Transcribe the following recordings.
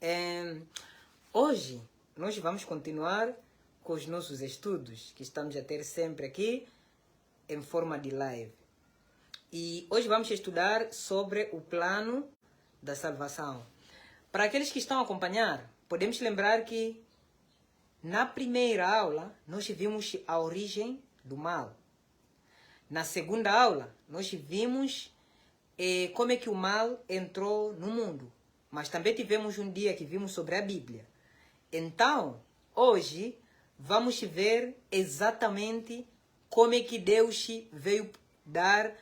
É, hoje nós vamos continuar com os nossos estudos que estamos a ter sempre aqui em forma de live. E hoje vamos estudar sobre o plano da salvação. Para aqueles que estão a acompanhar, podemos lembrar que na primeira aula nós vimos a origem do mal. Na segunda aula nós vimos como é que o mal entrou no mundo. Mas também tivemos um dia que vimos sobre a Bíblia. Então, hoje, vamos ver exatamente como é que Deus veio dar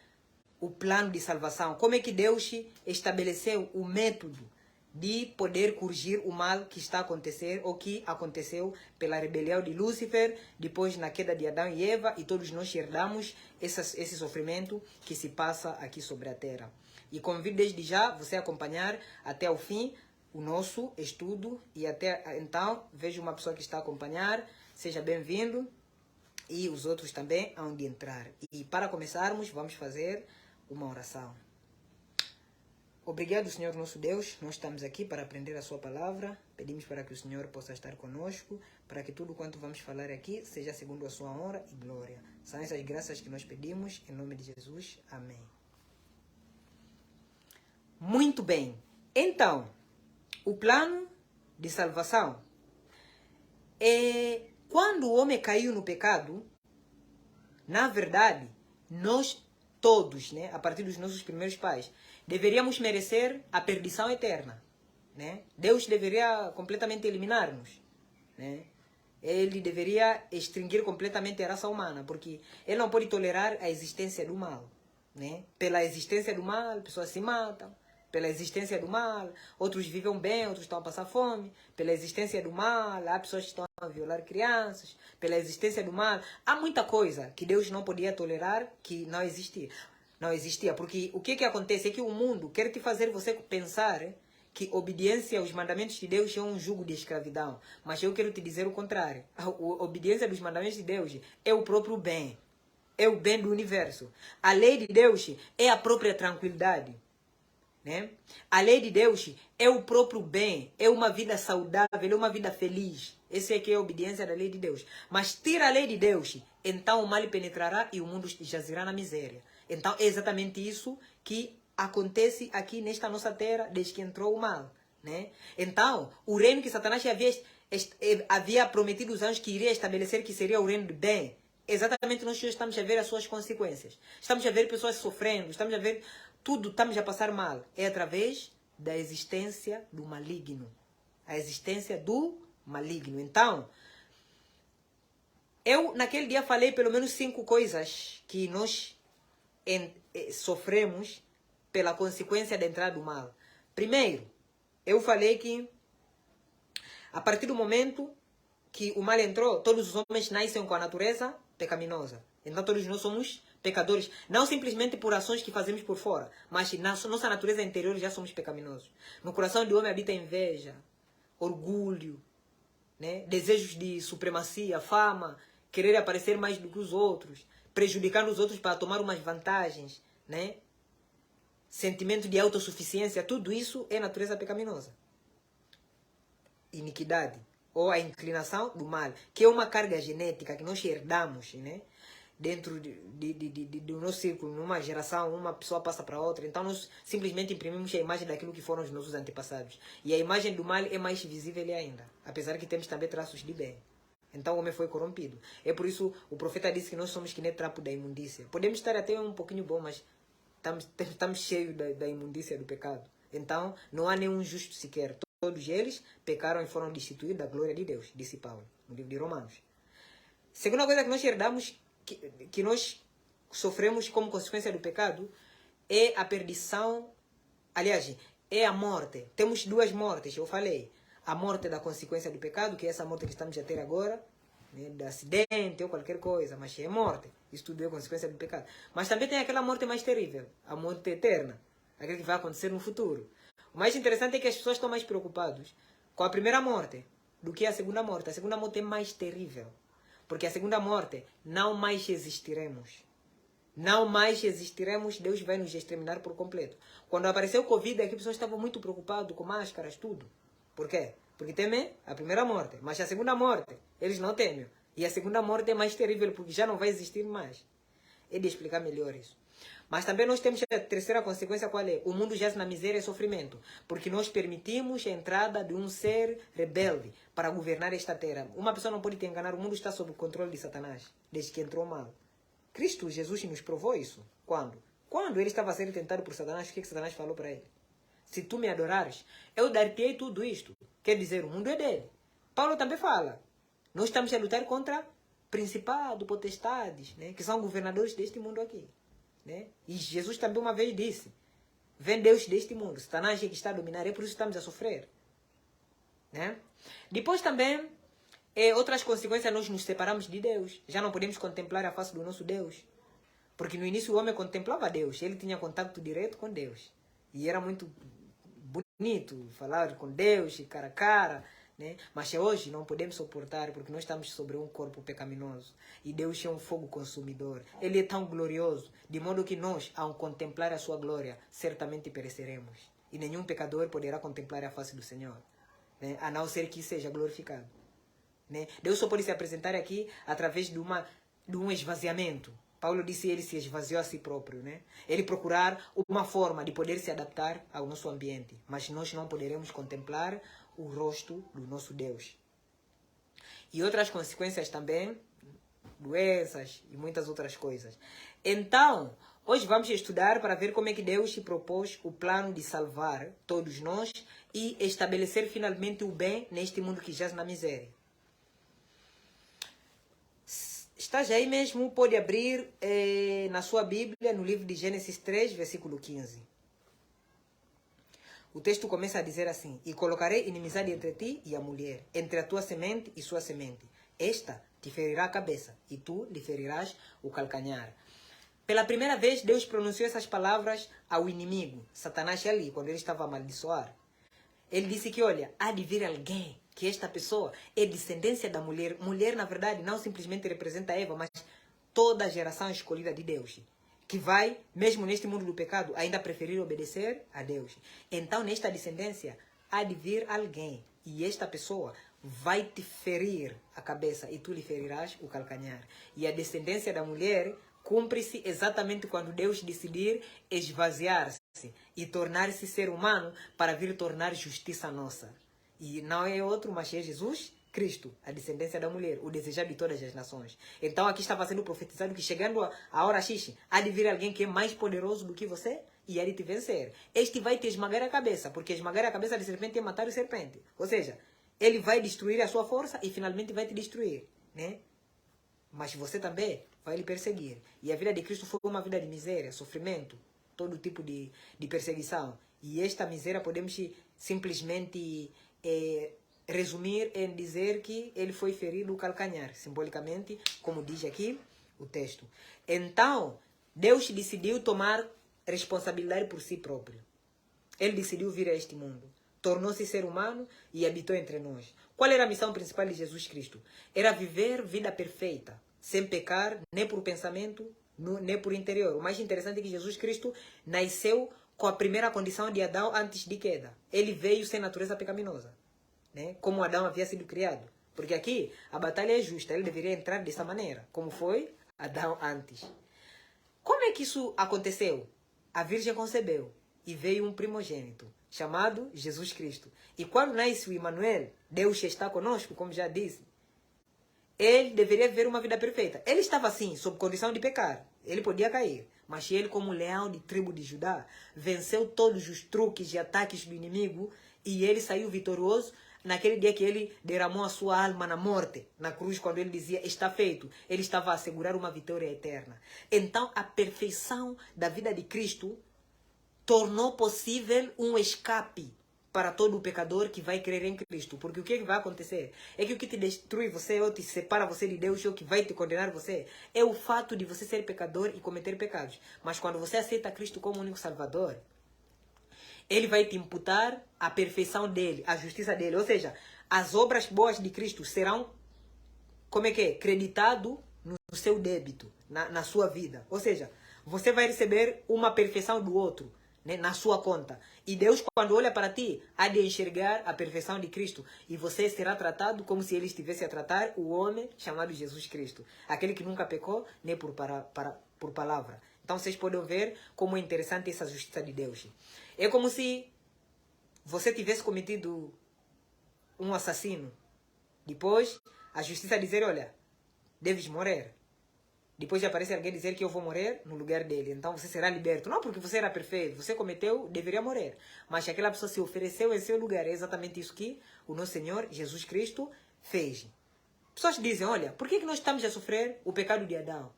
o plano de salvação. Como é que Deus estabeleceu o método de poder corrigir o mal que está a acontecer, ou que aconteceu pela rebelião de Lúcifer, depois na queda de Adão e Eva, e todos nós herdamos esse sofrimento que se passa aqui sobre a terra. E convido desde já você a acompanhar até o fim o nosso estudo, e até então vejo uma pessoa que está a acompanhar, seja bem-vindo, e os outros também hão de entrar. E para começarmos, vamos fazer uma oração. Obrigado, Senhor nosso Deus, nós estamos aqui para aprender a sua palavra. Pedimos para que o Senhor possa estar conosco, para que tudo quanto vamos falar aqui seja segundo a sua honra e glória. São essas graças que nós pedimos, em nome de Jesus. Amém. Muito bem. Então, o plano de salvação é quando o homem caiu no pecado. Na verdade, nós todos, né, a partir dos nossos primeiros pais, deveríamos merecer a perdição eterna, né? Deus deveria completamente eliminar-nos, né? Ele deveria extinguir completamente a raça humana, porque ele não pode tolerar a existência do mal, né? Pela existência do mal, pessoas se matam. Pela existência do mal, outros vivem bem, outros estão a passar fome. Pela existência do mal, há pessoas que estão a violar crianças. Pela existência do mal, há muita coisa que Deus não podia tolerar, que não existia. Não existia, porque o que acontece é que o mundo quer te fazer você pensar que obediência aos mandamentos de Deus é um jugo de escravidão. Mas eu quero te dizer o contrário. A obediência dos mandamentos de Deus é o próprio bem. É o bem do universo. A lei de Deus é a própria tranquilidade. Né? A lei de Deus é o próprio bem, é uma vida saudável, é uma vida feliz. Essa é que é a obediência da lei de Deus. Mas tira a lei de Deus, então o mal penetrará e o mundo jazirá na miséria. Então é exatamente isso que acontece aqui nesta nossa terra desde que entrou o mal. Né? Então, o reino que Satanás havia prometido aos anjos que iria estabelecer, que seria o reino do bem, exatamente nós estamos a ver as suas consequências. Estamos a ver pessoas sofrendo, estamos a ver tudo, estamos a passar mal. É através da existência do maligno. A existência do maligno. Então, eu naquele dia falei pelo menos 5 coisas que nós sofremos pela consequência da entrada do mal. Primeiro, eu falei que a partir do momento que o mal entrou, todos os homens nascem com a natureza pecaminosa. Então todos nós somos pecadores, não simplesmente por ações que fazemos por fora, mas na nossa natureza interior já somos pecaminosos. No coração do homem habita inveja, orgulho, né? Desejos de supremacia, fama, querer aparecer mais do que os outros, prejudicando os outros para tomar umas vantagens, né? Sentimento de autossuficiência, tudo isso é natureza pecaminosa. Iniquidade, ou a inclinação do mal, que é uma carga genética que nós herdamos, né? Dentro do nosso círculo, numa geração, uma pessoa passa para outra. Então nós simplesmente imprimimos a imagem daquilo que foram os nossos antepassados. E a imagem do mal é mais visível ainda, apesar que temos também traços de bem. Então o homem foi corrompido. É por isso o profeta disse que nós somos que nem trapo da imundícia. Podemos estar até um pouquinho bom, mas estamos cheios da imundícia do pecado. Então não há nenhum justo sequer. Todos eles pecaram e foram destituídos da glória de Deus, disse Paulo, no livro de Romanos. Segunda coisa que nós herdamos, que nós sofremos como consequência do pecado, é a perdição, aliás, é a morte. Temos 2 mortes, eu falei. A morte da consequência do pecado, que é essa morte que estamos a ter agora, né, de acidente ou qualquer coisa, mas é morte. Isso tudo é consequência do pecado. Mas também tem aquela morte mais terrível, a morte eterna, aquela que vai acontecer no futuro. O mais interessante é que as pessoas estão mais preocupadas com a primeira morte do que a segunda morte. A segunda morte é mais terrível. Porque a segunda morte, não mais existiremos. Não mais existiremos, Deus vai nos exterminar por completo. Quando apareceu o Covid, aqui as pessoas estavam muito preocupadas com máscaras, tudo. Por quê? Porque temem a primeira morte, mas a segunda morte eles não temem. E a segunda morte é mais terrível porque já não vai existir mais. É de explicar melhor isso. Mas também nós temos a terceira consequência, qual é? O mundo jaz na miséria e sofrimento, porque nós permitimos a entrada de um ser rebelde para governar esta terra. Uma pessoa não pode te enganar, o mundo está sob o controle de Satanás, desde que entrou mal. Cristo Jesus nos provou isso. Quando? Quando ele estava a ser tentado por Satanás, o que Satanás falou para ele? Se tu me adorares, eu dar-te-ei tudo isto. Quer dizer, o mundo é dele. Paulo também fala. Nós estamos a lutar contra principados, potestades, né, que são governadores deste mundo aqui. Né? E Jesus também uma vez disse, vem Deus deste mundo, Satanás é que está a dominar, é por isso que estamos a sofrer. Né? Depois também, outras consequências, nós nos separamos de Deus. Já não podemos contemplar a face do nosso Deus. Porque no início o homem contemplava Deus, ele tinha contato direto com Deus. E era muito bonito falar com Deus, cara a cara. Né? Mas hoje não podemos suportar porque nós estamos sobre um corpo pecaminoso e Deus é um fogo consumidor. Ele é tão glorioso, de modo que nós, ao contemplar a sua glória, certamente pereceremos. E nenhum pecador poderá contemplar a face do Senhor, né? A não ser que seja glorificado. Né? Deus só pode se apresentar aqui através de um esvaziamento. Paulo disse que ele se esvaziou a si próprio. Né? Ele procurar uma forma de poder se adaptar ao nosso ambiente. Mas nós não poderemos contemplar o rosto do nosso Deus. E outras consequências também, doenças e muitas outras coisas. Então, hoje vamos estudar para ver como é que Deus se propôs o plano de salvar todos nós e estabelecer finalmente o bem neste mundo que jaz na miséria. Estás aí mesmo, pode abrir na sua Bíblia, no livro de Gênesis 3, versículo 15. O texto começa a dizer assim: e colocarei inimizade entre ti e a mulher, entre a tua semente e sua semente. Esta te ferirá a cabeça, e tu lhe ferirás o calcanhar. Pela primeira vez, Deus pronunciou essas palavras ao inimigo, Satanás ali, quando ele estava a amaldiçoar. Ele disse que, olha, há de vir alguém, que esta pessoa é descendência da mulher. Mulher, na verdade, não simplesmente representa Eva, mas toda a geração escolhida de Deus, que vai, mesmo neste mundo do pecado, ainda preferir obedecer a Deus. Então, nesta descendência, há de vir alguém, e esta pessoa vai te ferir a cabeça, e tu lhe ferirás o calcanhar. E a descendência da mulher cumpre-se exatamente quando Deus decidir esvaziar-se e tornar-se ser humano para vir tornar justiça nossa. E não é outro, mas é Jesus Cristo, a descendência da mulher, o desejado de todas as nações. Então aqui estava sendo profetizado que chegando a hora X, há de vir alguém que é mais poderoso do que você e há de te vencer. Este vai te esmagar a cabeça, porque esmagar a cabeça de serpente é matar o serpente. Ou seja, ele vai destruir a sua força e finalmente vai te destruir. Né? Mas você também vai lhe perseguir. E a vida de Cristo foi uma vida de miséria, sofrimento, todo tipo de perseguição. E esta miséria podemos simplesmente resumir em dizer que ele foi ferido o calcanhar, simbolicamente, como diz aqui o texto. Então, Deus decidiu tomar responsabilidade por si próprio. Ele decidiu vir a este mundo. Tornou-se ser humano e habitou entre nós. Qual era a missão principal de Jesus Cristo? Era viver vida perfeita, sem pecar, nem por pensamento, nem por interior. O mais interessante é que Jesus Cristo nasceu com a primeira condição de Adão antes de queda. Ele veio sem natureza pecaminosa, né? Como Adão havia sido criado. Porque aqui a batalha é justa, ele deveria entrar dessa maneira, como foi Adão antes. Como é que isso aconteceu? A Virgem concebeu e veio um primogênito, chamado Jesus Cristo. E quando nasce o Emmanuel, Deus está conosco, como já disse, ele deveria viver uma vida perfeita. Ele estava assim, sob condição de pecar. Ele podia cair. Mas ele, como leão de tribo de Judá, venceu todos os truques e ataques do inimigo e ele saiu vitorioso naquele dia que ele derramou a sua alma na morte, na cruz, quando ele dizia, está feito. Ele estava a assegurar uma vitória eterna. Então, a perfeição da vida de Cristo tornou possível um escape para todo o pecador que vai crer em Cristo. Porque o que vai acontecer? É que o que te destrui você, ou te separa você de Deus, ou que vai te condenar você, é o fato de você ser pecador e cometer pecados. Mas quando você aceita Cristo como único Salvador, ele vai te imputar a perfeição dele, a justiça dele. Ou seja, as obras boas de Cristo serão, creditado no seu débito, na sua vida. Ou seja, você vai receber uma perfeição do outro. né, na sua conta. E Deus, quando olha para ti, há de enxergar a perfeição de Cristo. E você será tratado como se ele estivesse a tratar o homem chamado Jesus Cristo. Aquele que nunca pecou, nem por palavra. Então vocês podem ver como é interessante essa justiça de Deus. É como se você tivesse cometido um assassino. Depois, a justiça dizer, olha, deves morrer. Depois aparece alguém dizer que eu vou morrer no lugar dele. Então você será liberto. Não porque você era perfeito. Você cometeu, deveria morrer. Mas se aquela pessoa se ofereceu em seu lugar, é exatamente isso que o nosso Senhor Jesus Cristo fez. Pessoas dizem, olha, por que nós estamos a sofrer o pecado de Adão?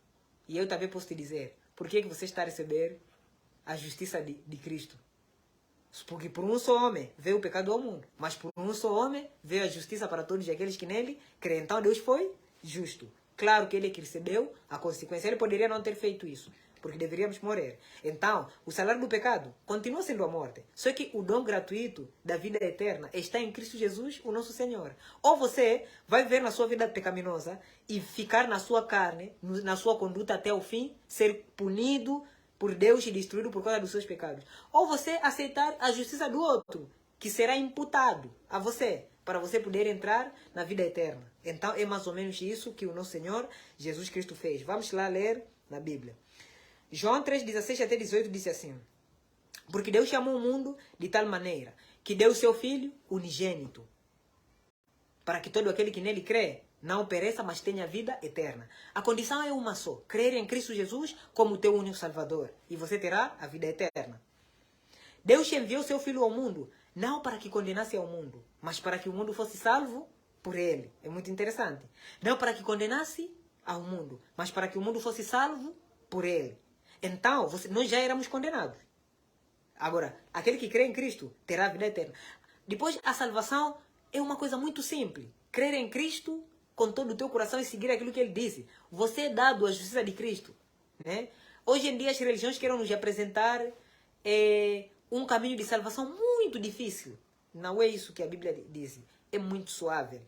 E eu também posso te dizer, por que você está a receber a justiça de Cristo? Porque por um só homem veio o pecado ao mundo. Mas por um só homem veio a justiça para todos aqueles que nele creem. Então Deus foi justo. Claro que ele que recebeu a consequência. Ele poderia não ter feito isso, porque deveríamos morrer. Então, o salário do pecado continua sendo a morte. Só que o dom gratuito da vida eterna está em Cristo Jesus, o nosso Senhor. Ou você vai viver na sua vida pecaminosa e ficar na sua carne, na sua conduta até o fim, ser punido por Deus e destruído por causa dos seus pecados. Ou você aceitar a justiça do outro, que será imputado a você, para você poder entrar na vida eterna. Então é mais ou menos isso que o nosso Senhor Jesus Cristo fez. Vamos lá ler na Bíblia. João 3:16 até 18 diz assim: porque Deus chamou o mundo de tal maneira que deu o seu Filho unigênito, para que todo aquele que nele crê não pereça, mas tenha vida eterna. A condição é uma só: crer em Cristo Jesus como teu único Salvador, e você terá a vida eterna. Deus enviou seu Filho ao mundo, não para que condenasse ao mundo, mas para que o mundo fosse salvo por ele. É muito interessante. Não para que condenasse ao mundo, mas para que o mundo fosse salvo por ele. Então, nós já éramos condenados. Agora, aquele que crê em Cristo terá a vida eterna. Depois, a salvação é uma coisa muito simples. Crer em Cristo com todo o teu coração e seguir aquilo que ele disse. Você é dado a justiça de Cristo, né? Hoje em dia, as religiões querem nos apresentar um caminho de salvação muito difícil. Não é isso que a Bíblia diz. É muito suave.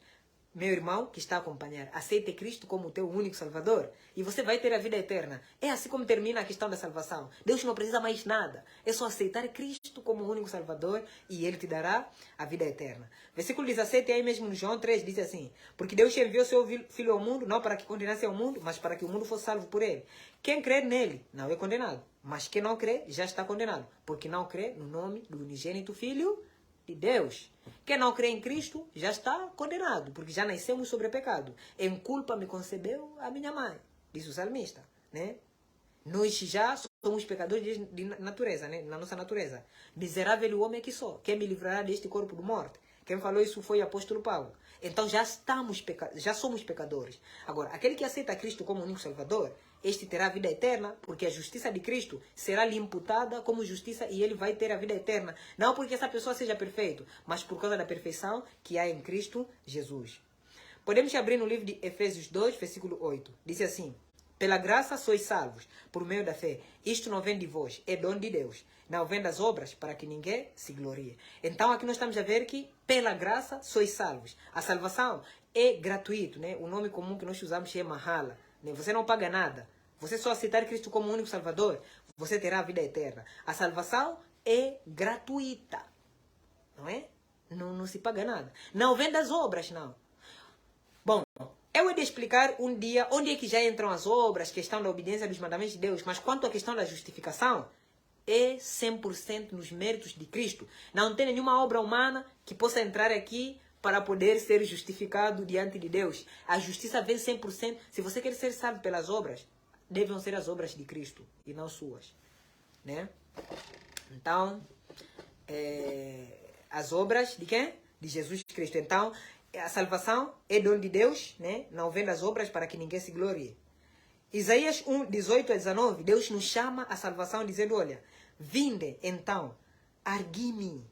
Meu irmão que está a acompanhar, aceite Cristo como o teu único Salvador e você vai ter a vida eterna. É assim como termina a questão da salvação. Deus não precisa mais nada. É só aceitar Cristo como o único Salvador e Ele te dará a vida eterna. Versículo 17, aí mesmo no João 3, diz assim: porque Deus enviou seu Filho ao mundo, não para que condenasse ao mundo, mas para que o mundo fosse salvo por Ele. Quem crer nele não é condenado, mas quem não crê já está condenado, porque não crê no nome do unigênito Filho de Deus. Quem não crê em Cristo já está condenado, porque já nascemos sobre pecado. Em culpa me concebeu a minha mãe, diz o salmista, né? Nós já somos pecadores de natureza, né? Na nossa natureza. Miserável o homem que sou, quem me livrará deste corpo de morte? Quem falou isso foi o apóstolo Paulo. Então já somos pecadores. Agora, aquele que aceita Cristo como único Salvador, este terá a vida eterna, porque a justiça de Cristo será lhe imputada como justiça e ele vai ter a vida eterna. Não porque essa pessoa seja perfeita, mas por causa da perfeição que há em Cristo Jesus. Podemos abrir no livro de Efésios 2, versículo 8. Diz assim: pela graça sois salvos, por meio da fé. Isto não vem de vós, é dom de Deus. Não vem das obras, para que ninguém se glorie. Então aqui nós estamos a ver que pela graça sois salvos. A salvação é gratuito, né? O nome comum que nós usamos é mahala. Você não paga nada. Você só aceitar Cristo como único Salvador, você terá a vida eterna. A salvação é gratuita. Não é? Não se paga nada. Não vem das obras, não. Bom, eu hei de explicar um dia onde é que já entram as obras, questão da obediência dos mandamentos de Deus. Mas quanto à questão da justificação, é 100% nos méritos de Cristo. Não tem nenhuma obra humana que possa entrar aqui para poder ser justificado diante de Deus. A justiça vem 100%. Se você quer ser salvo pelas obras, devem ser as obras de Cristo e não suas, né? Então, as obras de quem? De Jesus Cristo. Então, a salvação é dom de Deus, né? Não vem das obras para que ninguém se glorie. Isaías 1, 18 a 19, Deus nos chama a salvação dizendo, olha, vinde então, argui-me,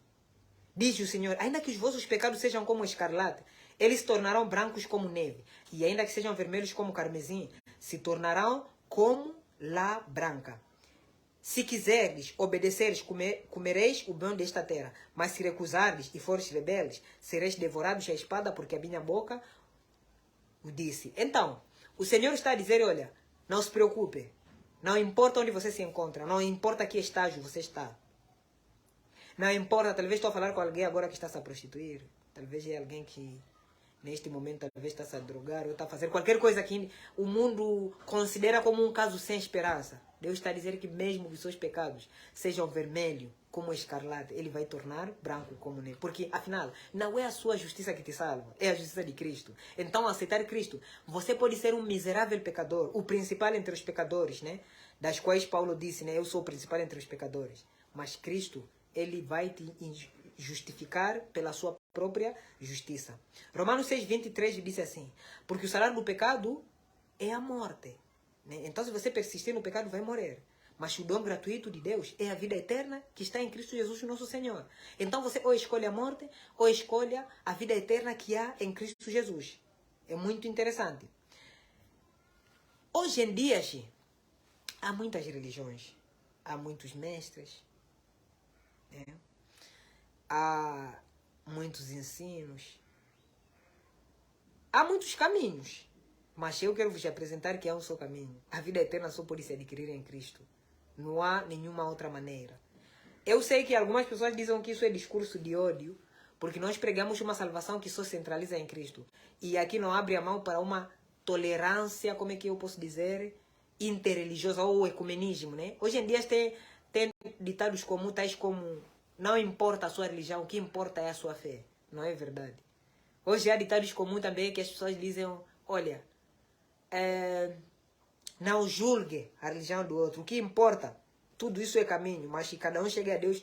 diz o Senhor, ainda que os vossos pecados sejam como escarlate, eles se tornarão brancos como neve, e ainda que sejam vermelhos como carmesim, se tornarão como lã branca. Se quiserdes, obedeceres, comereis o bem desta terra, mas se recusardes e fores rebeldes, sereis devorados à espada, porque a minha boca o disse. Então, o Senhor está a dizer, olha, não se preocupe, não importa onde você se encontra, não importa que estágio você está. Não importa, talvez estou a falar com alguém agora que está -se a prostituir. Talvez é alguém que, neste momento, talvez está -se a drogar ou está a fazer qualquer coisa que o mundo considera como um caso sem esperança. Deus está a dizer que mesmo que os seus pecados sejam vermelhos como escarlate, Ele vai tornar branco como neve. Porque, afinal, não é a sua justiça que te salva, é a justiça de Cristo. Então, aceitar Cristo, você pode ser um miserável pecador, o principal entre os pecadores, né? Das quais Paulo disse, né? Eu sou o principal entre os pecadores. Mas Cristo, Ele vai te justificar pela sua própria justiça. Romanos 6:23 diz assim: porque o salário do pecado é a morte. Né? Então, se você persistir no pecado, vai morrer. Mas o dom gratuito de Deus é a vida eterna que está em Cristo Jesus, nosso Senhor. Então, você ou escolhe a morte, ou escolhe a vida eterna que há em Cristo Jesus. É muito interessante. Hoje em dia, há muitas religiões, há muitos mestres, né? Há muitos ensinos, há muitos caminhos. Mas eu quero vos apresentar que há um só caminho. A vida eterna só pode se adquirir em Cristo. Não há nenhuma outra maneira. Eu sei que algumas pessoas dizem que isso é discurso de ódio, porque nós pregamos uma salvação que só centraliza em Cristo. E aqui não abre a mão para uma tolerância, como é que eu posso dizer, interreligiosa ou ecumenismo, né? Hoje em dia tem ditados comuns tais como: não importa a sua religião, o que importa é a sua fé. Não é verdade? Hoje há ditados comuns também que as pessoas dizem: olha, não julgue a religião do outro. O que importa, tudo isso é caminho, mas que cada um chegue a Deus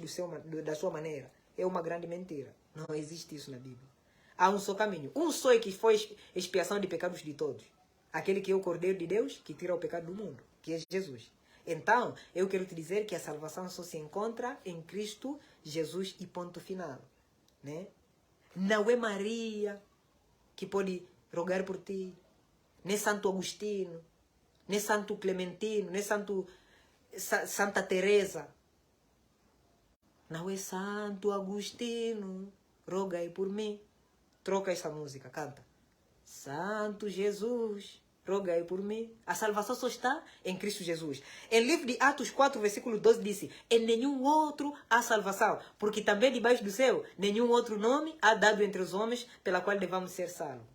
da sua maneira. É uma grande mentira. Não existe isso na Bíblia. Há um só caminho. Um só é que foi expiação de pecados de todos. Aquele que é o Cordeiro de Deus, que tira o pecado do mundo, que é Jesus. Então, eu quero te dizer que a salvação só se encontra em Cristo Jesus e ponto final. Né? Não é Maria que pode rogar por ti, nem Santo Agostinho, nem Santo Clementino, nem Santa Teresa. Não é Santo Agostinho, rogai por mim. Troca essa música, canta. Santo Jesus, rogai por mim. A salvação só está em Cristo Jesus. Em livro de Atos 4, versículo 12, disse: em nenhum outro há salvação, porque também debaixo do céu nenhum outro nome há dado entre os homens pela qual devamos ser salvos.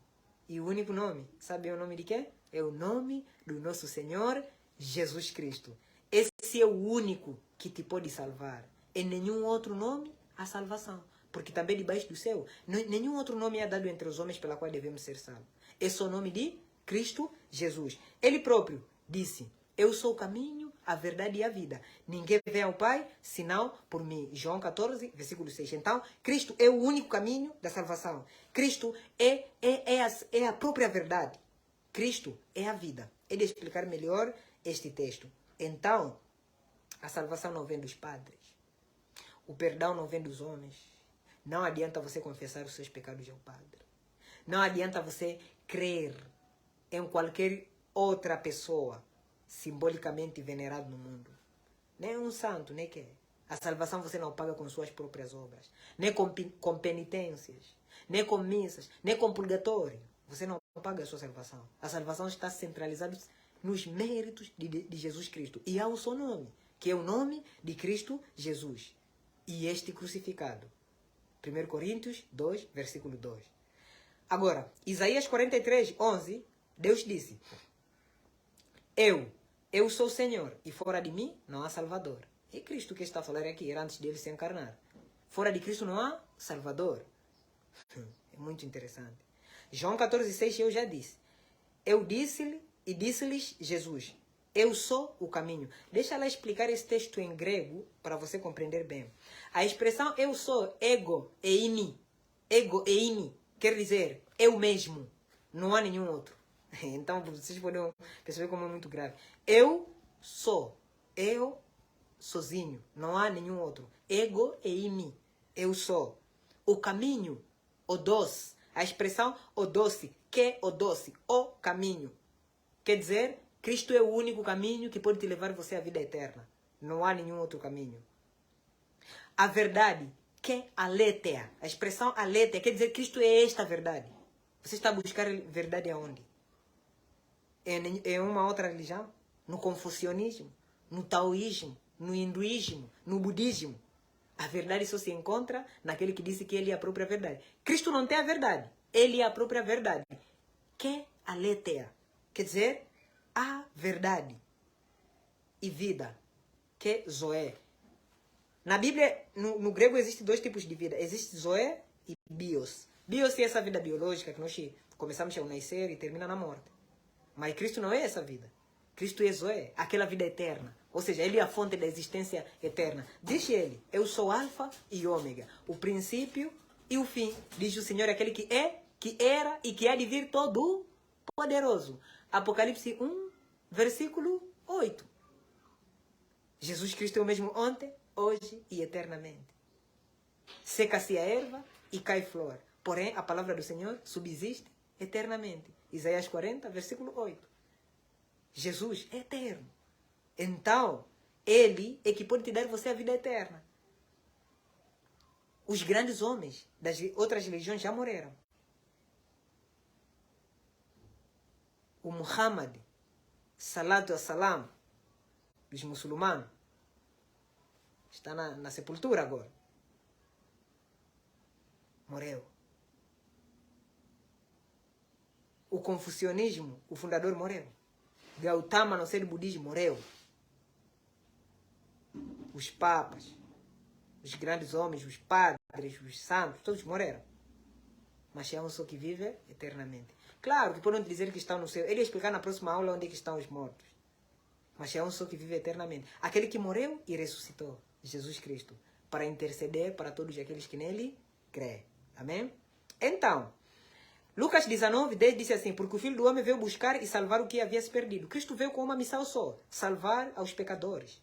E o único nome, sabe o nome de quem? É o nome do nosso Senhor Jesus Cristo. Esse é o único que te pode salvar. Em nenhum outro nome há salvação. Porque também debaixo do céu, nenhum outro nome é dado entre os homens pela qual devemos ser salvos. Esse é o nome de Cristo Jesus. Ele próprio disse: eu sou o caminho, a verdade e a vida. Ninguém vem ao Pai, senão por mim. João 14, versículo 6. Então, Cristo é o único caminho da salvação. Cristo é a própria verdade. Cristo é a vida. É de explicar melhor este texto. Então, a salvação não vem dos padres. O perdão não vem dos homens. Não adianta você confessar os seus pecados ao Padre. Não adianta você crer em qualquer outra pessoa simbolicamente venerada no mundo. Nem um santo, nem que. A salvação você não paga com suas próprias obras. Nem com penitências. Nem com missas. Nem com purgatório. Você não paga a sua salvação. A salvação está centralizada nos méritos de Jesus Cristo. E há um só nome, que é o nome de Cristo Jesus. E este crucificado. 1 Coríntios 2, versículo 2. Agora, Isaías 43, 11, Deus disse: eu sou o Senhor, e fora de mim não há Salvador. É Cristo que está a falar aqui, era antes dele se encarnar. Fora de Cristo não há Salvador. É muito interessante. João 14, 6, eu já disse. Eu disse-lhe e disse-lhes Jesus: eu sou o caminho. Deixa ela explicar esse texto em grego para você compreender bem. A expressão eu sou, ego eimi, quer dizer eu mesmo. Não há nenhum outro. Então vocês podem perceber como é muito grave. Eu sou, eu sozinho. Não há nenhum outro. Ego eimi, eu sou. O caminho, o doce. A expressão o doce, que o doce, o caminho. Quer dizer, Cristo é o único caminho que pode te levar você à vida eterna. Não há nenhum outro caminho. A verdade, que aletheia. A expressão aletheia quer dizer que Cristo é esta verdade. Você está a buscar verdade aonde? Em uma outra religião? No confucionismo? No taoísmo? No hinduísmo? No budismo? A verdade só se encontra naquele que disse que ele é a própria verdade. Cristo não tem a verdade. Ele é a própria verdade. Que aletheia. Quer dizer, a verdade. E vida. Que zoé. Na Bíblia, no grego, existe dois tipos de vida. Existe zoé e bios. Bios é essa vida biológica que nós começamos a nascer e termina na morte. Mas Cristo não é essa vida. Cristo é zoé, aquela vida eterna. Ou seja, ele é a fonte da existência eterna. Diz ele, eu sou alfa e ômega, o princípio e o fim. Diz o Senhor, aquele que é, que era e que há de vir todo poderoso. Apocalipse 1, versículo 8. Jesus Cristo é o mesmo ontem, hoje e eternamente. Seca-se a erva e cai flor. Porém, a palavra do Senhor subsiste eternamente. Isaías 40, versículo 8. Jesus é eterno. Então, ele é que pode te dar você a vida eterna. Os grandes homens das outras religiões já morreram. O Muhammad, salatu wassalam, dos muçulmanos, está na sepultura agora. Morreu. O confucionismo, o fundador, morreu. Gautama, não sei do budismo, morreu. Os papas, os grandes homens, os padres, os santos, todos morreram. Mas é um só que vive eternamente. Claro que podem dizer que estão no céu. Ele ia explicar na próxima aula onde é que estão os mortos. Mas é um só que vive eternamente. Aquele que morreu e ressuscitou, Jesus Cristo, para interceder para todos aqueles que nele creem. Amém? Então, Lucas 19, 10 disse assim, porque o Filho do Homem veio buscar e salvar o que havia se perdido. Cristo veio com uma missão só, salvar aos pecadores.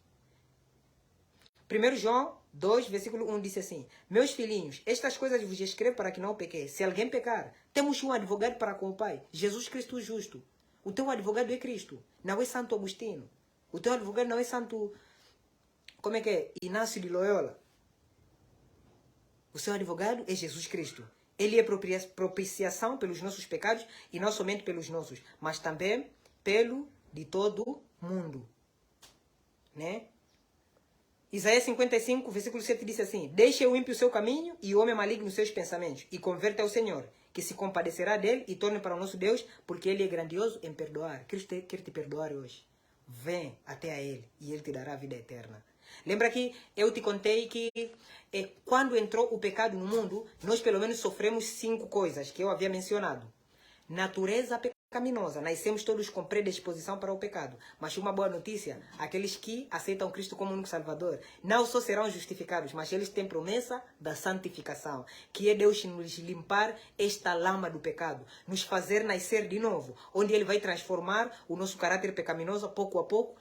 1 João 2, versículo 1 disse assim, meus filhinhos, estas coisas vos escrevo para que não pequeis. Se alguém pecar, temos um advogado para com o Pai, Jesus Cristo justo. O teu advogado é Cristo, não é Santo Agostinho. O teu advogado não é Santo, como é que é? Inácio de Loyola. O seu advogado é Jesus Cristo. Ele é propiciação pelos nossos pecados e não somente pelos nossos, mas também pelo de todo mundo. Né? Isaías 55, versículo 7 diz assim, deixe o ímpio o seu caminho e o homem maligno os seus pensamentos e converta ao Senhor, que se compadecerá dele e torne para o nosso Deus, porque ele é grandioso em perdoar. Cristo quer te perdoar hoje. Vem até a ele e ele te dará a vida eterna. Lembra que eu te contei que quando entrou o pecado no mundo, nós pelo menos sofremos 5 coisas que eu havia mencionado. Natureza pecaminosa, nascemos todos com predisposição para o pecado. Mas uma boa notícia, aqueles que aceitam Cristo como único Salvador, não só serão justificados, mas eles têm promessa da santificação, que é Deus nos limpar esta lama do pecado, nos fazer nascer de novo, onde Ele vai transformar o nosso caráter pecaminoso pouco a pouco,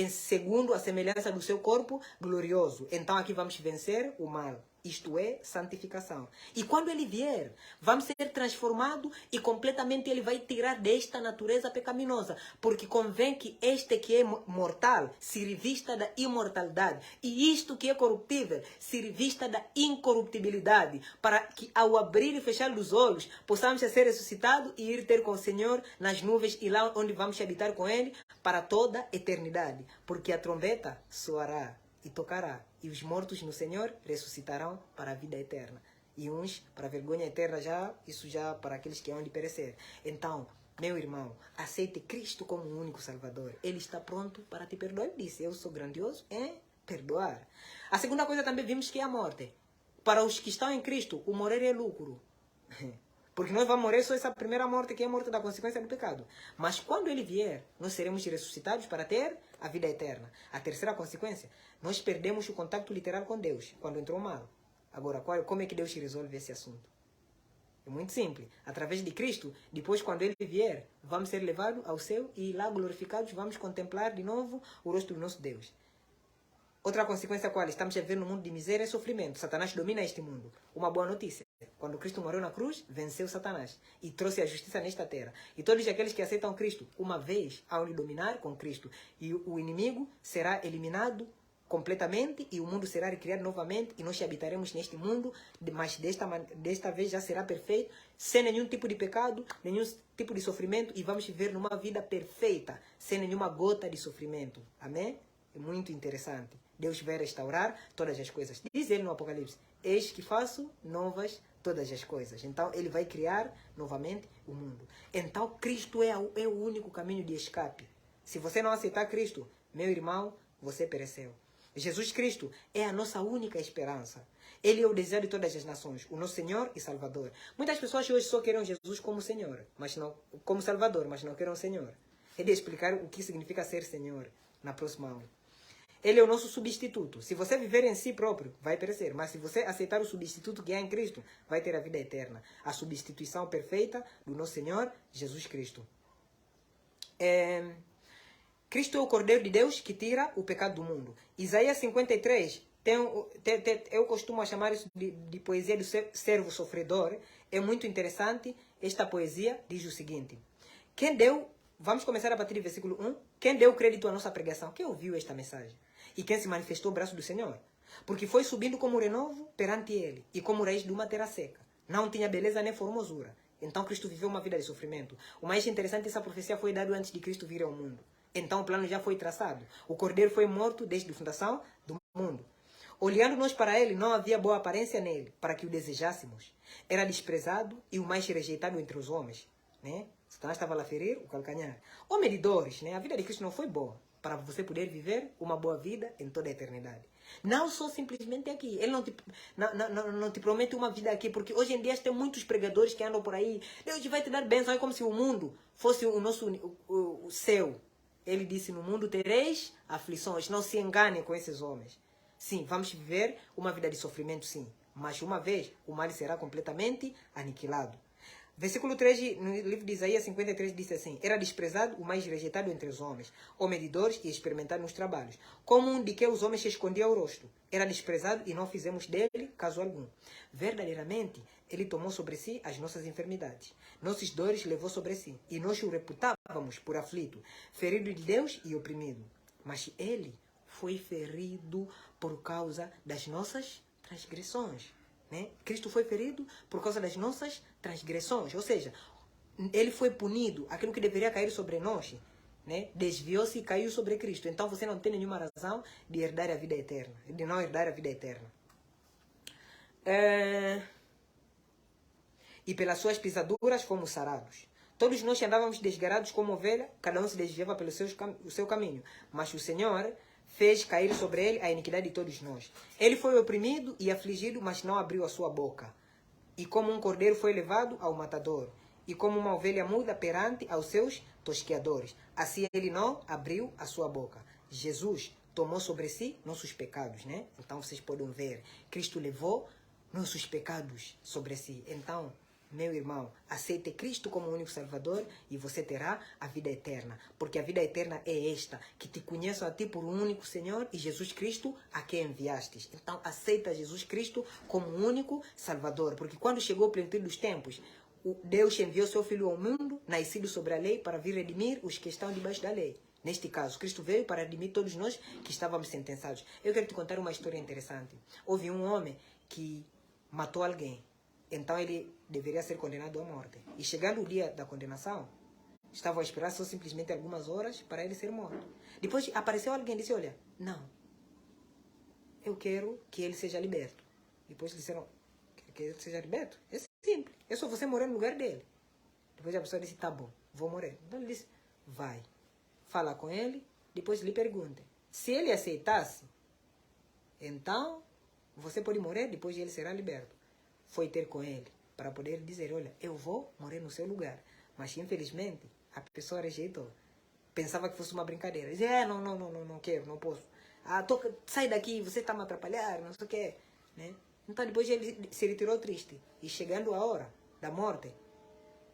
segundo a semelhança do seu corpo glorioso. Então aqui vamos vencer o mal. Isto é santificação. E quando ele vier, vamos ser transformados e completamente ele vai tirar desta natureza pecaminosa. Porque convém que este que é mortal se revista da imortalidade. E isto que é corruptível se revista da incorruptibilidade. Para que ao abrir e fechar os olhos, possamos ser ressuscitados e ir ter com o Senhor nas nuvens e lá onde vamos habitar com Ele para toda a eternidade. Porque a trombeta soará e tocará, e os mortos no Senhor ressuscitarão para a vida eterna. E uns para a vergonha eterna já, isso já para aqueles que hão de perecer. Então, meu irmão, aceite Cristo como o único Salvador. Ele está pronto para te perdoar. Ele disse, eu sou grandioso em perdoar. A segunda coisa também vimos que é a morte. Para os que estão em Cristo, o morrer é lucro. Porque nós vamos morrer só essa primeira morte, que é a morte da consequência do pecado. Mas quando ele vier, nós seremos ressuscitados para ter a vida eterna. A terceira consequência, nós perdemos o contato literal com Deus, quando entrou o mal. Agora, como é que Deus resolve esse assunto? É muito simples. Através de Cristo, depois quando Ele vier, vamos ser levados ao céu e lá glorificados vamos contemplar de novo o rosto do nosso Deus. Outra consequência qual? Estamos a viver num mundo de miséria e sofrimento. Satanás domina este mundo. Uma boa notícia. Quando Cristo morreu na cruz, venceu Satanás e trouxe a justiça nesta terra. E todos aqueles que aceitam Cristo, uma vez, hão de dominar com Cristo. E o inimigo será eliminado completamente e o mundo será recriado novamente e nós habitaremos neste mundo, mas desta vez já será perfeito, sem nenhum tipo de pecado, nenhum tipo de sofrimento e vamos viver numa vida perfeita, sem nenhuma gota de sofrimento. Amém? É muito interessante. Deus vai restaurar todas as coisas. Diz ele no Apocalipse: eis que faço novas todas as coisas. Então ele vai criar novamente o mundo. Então Cristo é o único caminho de escape. Se você não aceitar Cristo, meu irmão, você pereceu. Jesus Cristo é a nossa única esperança. Ele é o desejo de todas as nações, o nosso Senhor e Salvador. Muitas pessoas hoje só querem Jesus como Senhor, mas não como Salvador, mas não querem o Senhor. É de explicar o que significa ser Senhor na próxima aula. Ele é o nosso substituto. Se você viver em si próprio, vai perecer. Mas se você aceitar o substituto que há em Cristo, vai ter a vida eterna. A substituição perfeita do nosso Senhor Jesus Cristo. Cristo é o Cordeiro de Deus que tira o pecado do mundo. Isaías 53, eu costumo chamar isso de poesia do servo sofredor. É muito interessante. Esta poesia diz o seguinte: quem deu, vamos começar a partir do versículo 1. Quem deu crédito à nossa pregação? Quem ouviu esta mensagem? E quem se manifestou o braço do Senhor? Porque foi subindo como renovo perante ele, e como raiz de uma terra seca. Não tinha beleza nem formosura. Então Cristo viveu uma vida de sofrimento. O mais interessante, essa profecia foi dada antes de Cristo vir ao mundo. Então o plano já foi traçado. O Cordeiro foi morto desde a fundação do mundo. Olhando nós para ele, não havia boa aparência nele, para que o desejássemos. Era desprezado e o mais rejeitado entre os homens. Né? Satanás estava lá a ferir o calcanhar. Ó medidores, né? A vida de Cristo não foi boa, para você poder viver uma boa vida em toda a eternidade. Não só simplesmente aqui. Ele não te promete uma vida aqui, porque hoje em dia tem muitos pregadores que andam por aí. Deus vai te dar bênção, é como se o mundo fosse o nosso o céu. Ele disse: no mundo tereis aflições. Não se engane com esses homens. Sim, vamos viver uma vida de sofrimento, sim. Mas uma vez, o mal será completamente aniquilado. Versículo 3, no livro de Isaías 53, diz assim: era desprezado, o mais rejeitado entre os homens, homem de dores e experimentado nos trabalhos, como um de que os homens se escondiam o rosto. Era desprezado e não fizemos dele caso algum. Verdadeiramente, ele tomou sobre si as nossas enfermidades. Nossas dores levou sobre si, e nós o reputávamos por aflito, ferido de Deus e oprimido. Mas ele foi ferido por causa das nossas transgressões. Né? Cristo foi ferido por causa das nossas transgressões. Ou seja, ele foi punido. Aquilo que deveria cair sobre nós, né? Desviou-se e caiu sobre Cristo. Então você não tem nenhuma razão de herdar a vida eterna. De não herdar a vida eterna. E pelas suas pisaduras fomos sarados. Todos nós andávamos desgarados como ovelha, cada um se desviava pelo seu caminho. Mas o Senhor fez cair sobre ele a iniquidade de todos nós. Ele foi oprimido e afligido, mas não abriu a sua boca. E como um cordeiro foi levado ao matador, e como uma ovelha muda perante aos seus tosqueadores, assim ele não abriu a sua boca. Jesus tomou sobre si nossos pecados, né? Então vocês podem ver, Cristo levou nossos pecados sobre si. Então, meu irmão, aceite Cristo como o único Salvador e você terá a vida eterna. Porque a vida eterna é esta, que te conheçam a ti por um único Senhor e Jesus Cristo a quem enviastes. Então aceita Jesus Cristo como o único Salvador. Porque quando chegou o plenitude dos tempos, Deus enviou seu Filho ao mundo, nascido sobre a lei, para vir redimir os que estão debaixo da lei. Neste caso, Cristo veio para redimir todos nós que estávamos sentenciados. Eu quero te contar uma história interessante. Houve um homem que matou alguém. Então ele deveria ser condenado à morte. E chegando o dia da condenação, estava a esperar só simplesmente algumas horas para ele ser morto. Depois apareceu alguém e disse: olha, não, eu quero que ele seja liberto. Depois disseram: quer que ele seja liberto? É simples, é só você morrer no lugar dele. Depois a pessoa disse: tá bom, vou morrer. Então ele disse: vai, fala com ele, depois lhe pergunte. Se ele aceitasse, então você pode morrer, depois ele será liberto. Foi ter com ele para poder dizer: olha, eu vou morrer no seu lugar. Mas infelizmente a pessoa rejeitou. Pensava que fosse uma brincadeira. Dizia: não quero, não posso. Sai daqui, você está me atrapalhando, não sei o que. Né? Então depois ele se retirou triste. E chegando a hora da morte,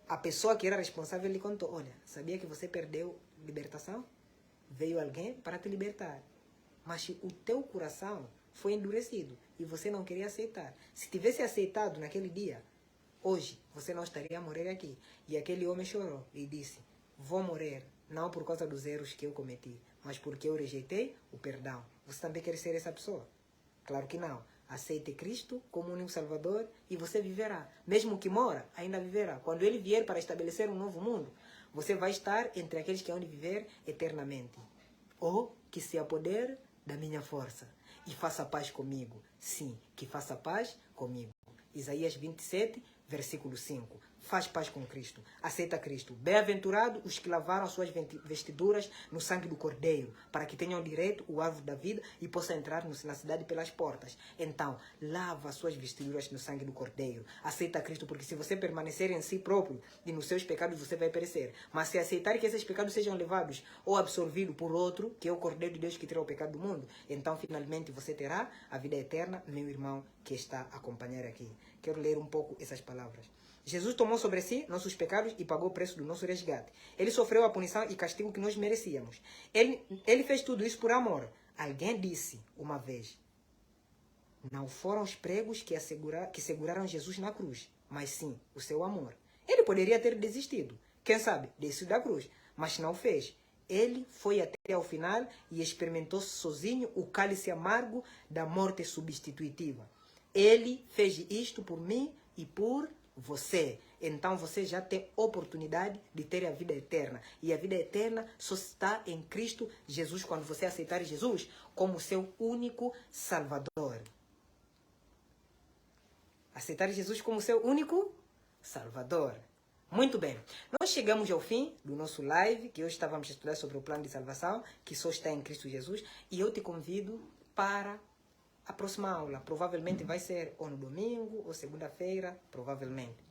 a pessoa que era responsável lhe contou: olha, sabia que você perdeu libertação? Veio alguém para te libertar. Mas o teu coração foi endurecido e você não queria aceitar. Se tivesse aceitado naquele dia, hoje você não estaria a morrer aqui. E aquele homem chorou e disse: vou morrer, não por causa dos erros que eu cometi, mas porque eu rejeitei o perdão. Você também quer ser essa pessoa? Claro que não. Aceite Cristo como único Salvador e você viverá. Mesmo que mora, ainda viverá. Quando ele vier para estabelecer um novo mundo, você vai estar entre aqueles que hão de viver eternamente. Ou que se apodere da minha força e faça paz comigo. Sim, que faça paz comigo. Isaías 27, versículo 5. Faz paz com Cristo. Aceita Cristo. Bem-aventurados os que lavaram as suas vestiduras no sangue do Cordeiro, para que tenham direito ao árvore da vida e possam entrar na cidade pelas portas. Então, lava as suas vestiduras no sangue do Cordeiro. Aceita Cristo, porque se você permanecer em si próprio e nos seus pecados, você vai perecer. Mas se aceitar que esses pecados sejam levados ou absorvidos por outro, que é o Cordeiro de Deus que tira o pecado do mundo, então finalmente você terá a vida eterna, meu irmão que está a acompanhar aqui. Quero ler um pouco essas palavras. Jesus tomou sobre si nossos pecados e pagou o preço do nosso resgate. Ele sofreu a punição e castigo que nós merecíamos. Ele fez tudo isso por amor. Alguém disse uma vez, não foram os pregos que seguraram Jesus na cruz, mas sim o seu amor. Ele poderia ter desistido, quem sabe, descido da cruz, mas não fez. Ele foi até ao final e experimentou sozinho o cálice amargo da morte substitutiva. Ele fez isto por mim e por você. Então você já tem oportunidade de ter a vida eterna. E a vida eterna só está em Cristo Jesus, quando você aceitar Jesus como seu único Salvador. Aceitar Jesus como seu único Salvador. Muito bem. Nós chegamos ao fim do nosso live, que hoje estávamos a estudar sobre o plano de salvação, que só está em Cristo Jesus. E eu te convido para a próxima aula. Provavelmente vai ser ou no domingo ou segunda-feira, provavelmente.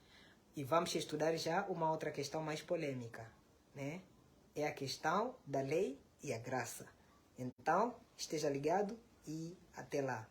E vamos estudar já uma outra questão mais polêmica, né? É a questão da lei e a graça. Então, esteja ligado e até lá.